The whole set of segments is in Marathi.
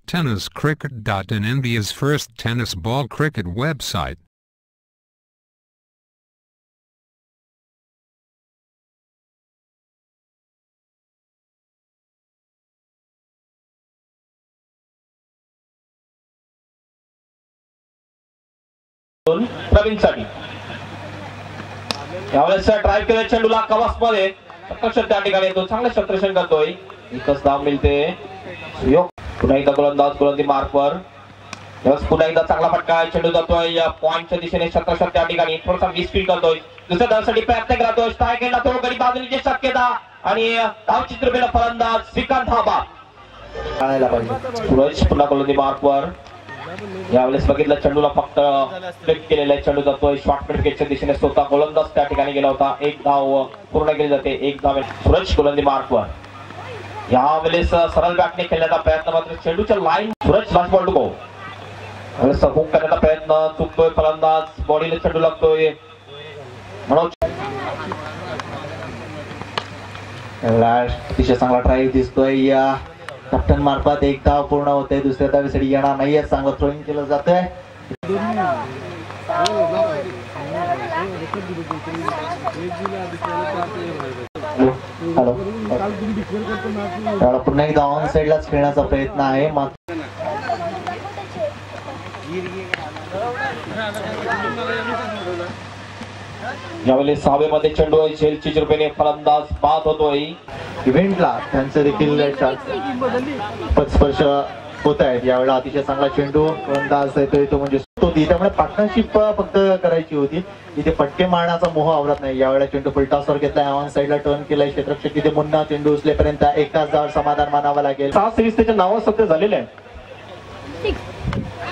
TennisCricket.in, India's first tennis ball cricket website. प्रवीणसाठी यावेळेस ड्राइव्ह केलं चेंडूला कवच मध्ये प्रकर्षण त्या ठिकाणी येतो, चांगलं क्षेत्ररक्षण करतोय, एकच धाव मिळते. पुन्हा एकदा गोलंदाजी मार्कवर, पुन्हा एकदा चांगला फटका, चेंडू जातोय पॉइंटच्या दिशेने, क्षेत्ररक्षण त्या ठिकाणी थोडासा मिसफील्ड करतोय, दुसऱ्या धावसाठी प्रयत्न करतोय, स्ट्राईक एंडला तो गडी बाजूची शक्यता आणि धाव चित्रपट फलंदाज श्रीकांत धाबा आणायला पाहिजे. सूरज पुन्हा गोलंदाजी मार्कवर, यावेळेस बघितलं चेंडूला फक्त फ्लिप केलेला आहे, चेंडू जातोय शॉर्ट विकेटच्या दिशेने, स्वतः गोलंदाज त्या ठिकाणी गेला होता, एक धाव पूर्ण केली जाते, एक धाव. सूरज गोलंदाजी मार्कवर, यावेळेस सरळ बॅटने खेळण्याचा प्रयत्न, मात्र चेंडूच्या line Suraj last ball to go, hook करण्याचा प्रयत्न चुकतोय फलंदाज, बॉडीला चेंडू लागतोय. मनोज अतिशय चांगला ड्राईव्ह दिसतोय, या कॅप्टन मार्फत एक धाव पूर्ण होते, दुसऱ्या धावेसाठी येणार नाहीये, चांगलं थ्रोइंग केलं जातंय. हॅलो, पुन्हा एकदा ऑन साइडलाच खेळण्याचा प्रयत्न आहे, यावेळेस सहावेमध्ये चेंडू आहे, झेलची चिरपेने फलंदाज बाद होतोय. इव्हेंटला त्यांचे देखील स्पर्श होत आहेत, यावेळेला अतिशय चांगला चेंडू फलंदाज येतोय तो, म्हणजे त्यामुळे पार्टनरशिप फक्त करायची होती, इथे फटके मारण्याचा मोह आवडत नाही. यावेळेला चेंडू फुलटॉसवर घेतलाय, ऑन साइडला टर्न केलाय, क्षेत्ररक्षक तिथे मुन्ना चेंडू उचलेपर्यंत एकाच धावावर समाधान मानावं लागेल. 6 सिरीज त्याच्या नावावर सध्या झालेले आहे.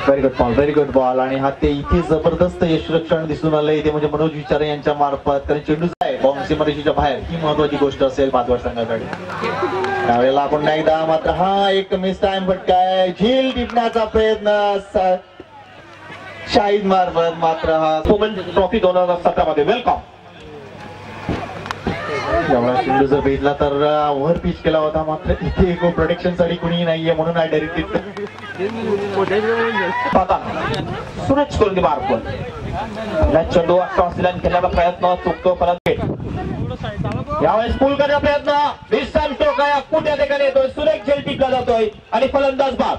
व्हेरी गुड बॉल आणि हा ते इथे जबरदस्त यशरक्षण दिसून आलंय इथे, म्हणजे मनोज विचारे यांच्या मार्फत, कारण चेंडू आहे बाउन्सी मर्यादेच्या बाहेर, ही महत्वाची गोष्ट असेल भादवड संघासाठी. त्यावेळेला आपण एकदा मात्र हा एक मिस टाइम फटका आहे, झील टिपण्याचा प्रयत्न शाहिद मार्फत, मात्र हा ट्रॉफी 2017 मध्ये वेलकम. एवढा चेंडू जर भेटला तर ओव्हर पिच केला होता, मात्र इथे प्रोटेक्शन साठी कुणीही नाहीये, म्हणून हा डायरेक्ट सूरज गोलंदाजी मार्कवर, चेंडू क्रॉस लाईन खेळण्याचा प्रयत्न चुकतो, परत यावेळेस पूल करण्याचा प्रयत्न, विस्तार स्ट्रोक आहे, कुठे ठिकाणी येतोय, सुरेख झेल टिपला जातोय आणि फलंदाज बाद.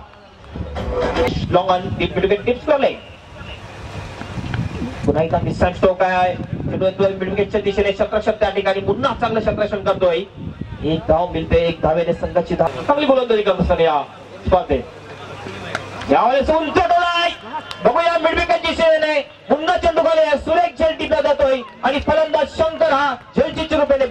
लॉंग ऑन टिप्स करले, पुन्हा एकदा विस्तार स्ट्रोक आहे, विकेटच्या दिशेने, क्षेत्ररक्षक त्या ठिकाणी पुन्हा चांगलं क्षेत्ररक्षण करतोय, एक धाव मिळते, एक धावेने संघाची धाव, चांगली गोलंदाजी करत असताना या स्पर्धेत. यावेळेस उंच डोळा आहे, बघूया मिडविकेटच्या दिशेने पुन्हा चेंडू खाली, सुरेख झेल टिपला जातोय आणि फलंदाज शंकर हा झेलची चिरुपेने